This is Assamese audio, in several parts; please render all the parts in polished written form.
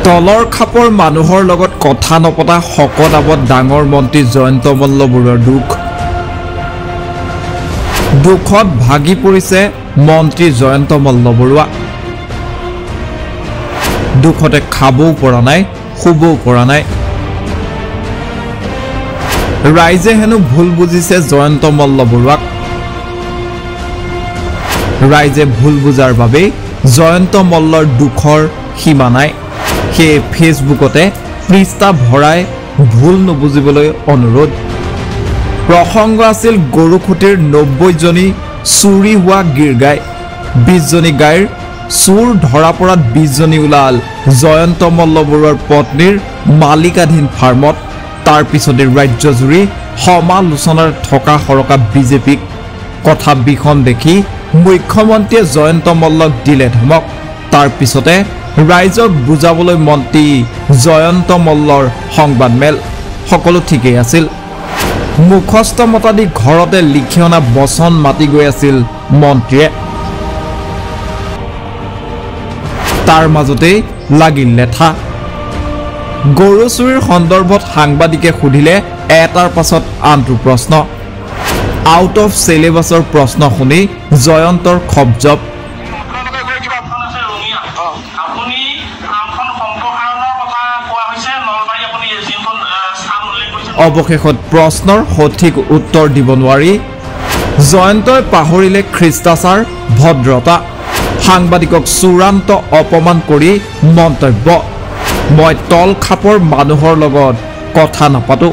তলৰ খাপৰ মানুহৰ লগত কথা নপতা শকত আবত ডাঙৰ মন্ত্ৰী জয়ন্ত মল্ল বৰুৱাৰ দুখত ভাগি পৰিছে মন্ত্ৰী জয়ন্ত মল্ল বৰুৱা দুখতে খাবও পৰা নাই শুবও পৰা নাই ৰাইজে হেনো ভুল বুজিছে জয়ন্ত মল্ল বৰুৱাক ৰাইজে ভুল বুজাৰ বাবে জয়ন্ত মল্লৰ দুখৰ সীমা নাই হে ফেসবুকতে পৃষ্ঠা ভৰাই ভুল নবুজিবলৈ অনুৰোধ প্ৰসংগ আছিল গৰুখুটিৰ 90 জনী চুৰি হোৱা গিৰগাই 20 জনী গাইৰ চুৰ ধৰা পৰাত 20 জনী উলাল জয়ন্ত মল্ল বৰুৱাৰ পত্নীৰ মালিকাধীন ফাৰ্মত তাৰ পিছতে ৰাজ্যজুৰি সমালোচনাৰ থকা হৰকা বিজেপিক কথা বিখন দেখি মুখ্যমন্ত্ৰীয়ে জয়ন্ত মল্লক দিলে ধমক তাৰ পিছতে ৰাইজক বুজাবলৈ মন্ত্ৰী জয়ন্ত মল্লৰ সংবাদমেল সকলো ঠিকই আছিল মুখস্থ মতাদি ঘৰতে লিখি অনা বচন মাতি গৈ আছিল মন্ত্ৰীয়ে তাৰ মাজতে লাগিল লেঠা গৰু চুৰিৰ সন্দৰ্ভত সাংবাদিকে সুধিলে এটাৰ পাছত আনটো প্ৰশ্ন আউট অফ সিলেবাসৰ প্ৰশ্ন শুনি জয়ন্তৰ খবজব অৱশেষত প্ৰশ্নৰ সঠিক উত্তৰ দিব নোৱাৰি জয়ন্তই পাহৰিলে খ্ৰীষ্টাচাৰ ভদ্ৰতা সাংবাদিকক চূড়ান্ত অপমান কৰি মন্তব্য মই তল খাপৰ মানুহৰ লগত কথা নাপাতো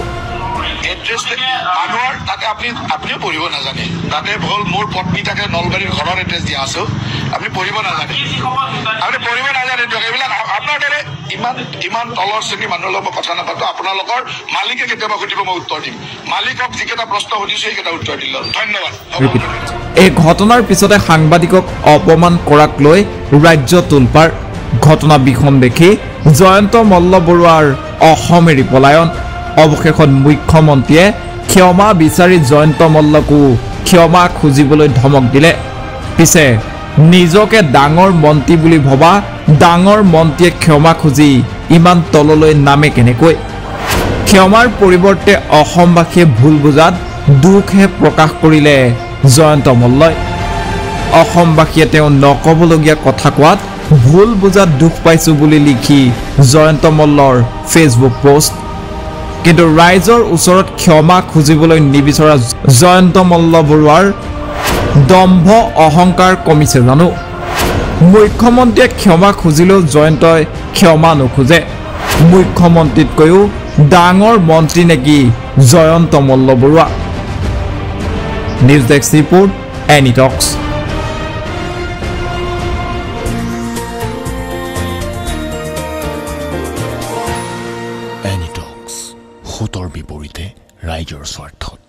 আপনিও পঢ়িব নাজানে তাতে ভুল মোৰ পত্নী তাকে নলবাৰীৰ ঘৰৰ এড্ৰেছ দিয়া আছো আপুনি পঢ়িব নাজানে এইবিলাক আপোনাৰ দৰে ইমান তলৰ শ্ৰেণীৰ মানুহৰ লগত কথা নাপাতো আপোনালোকৰ মালিকে কেতিয়াবা সুধিব মই উত্তৰ দিম মালিকক যিকেইটা প্ৰশ্ন সুধিছো সেইকেইটা উত্তৰ দিলো ধন্যবাদ এই ঘটনাৰ পিছতে সাংবাদিকক অপমান কৰাক লৈ ৰাজ্য তোলপাৰ ঘটনা বিখন দেখি জয়ন্ত মল্ল বৰুৱাৰ অসম এৰি পলায়ন অৱশেষত মুখ্যমন্ত্ৰীয়ে ক্ষমা বিচাৰি জয়ন্ত মল্লকো ক্ষমা খুজিবলৈ ধমক দিলে পিছে নিজকে ডাঙৰ মন্ত্ৰী বুলি ভবা ডাঙৰ মন্ত্ৰীয়ে ক্ষমা খুজি ইমান তললৈ নামে কেনেকৈ ক্ষমাৰ পৰিৱৰ্তে অসমবাসীয়ে ভুল বুজাত দুখহে প্ৰকাশ কৰিলে জয়ন্ত মল্লই অসমবাসীয়ে তেওঁ নকবলগীয়া কথা কোৱাত ভুল বুজাত দুখ পাইছো বুলি লিখি জয়ন্ত মল্লৰ ফেসবুক পোষ্ট কিন্তু ৰাইজৰ ওচৰত ক্ষমা খুজিবলৈ নিবিচৰা জয়ন্ত মল্ল বৰুৱাৰ দম্ভ অহংকাৰ কমিছে জানো মুখ্যমন্ত্ৰীয়ে ক্ষমা খুজিলেও জয়ন্তই ক্ষমা নোখোজে মুখ্যমন্ত্ৰীতকৈও ডাঙৰ মন্ত্ৰী নেকি Jayanta Malla Baruah news desk report এনি টক্স সতৰ বিপৰীতে ৰাইজৰ স্বাৰ্থত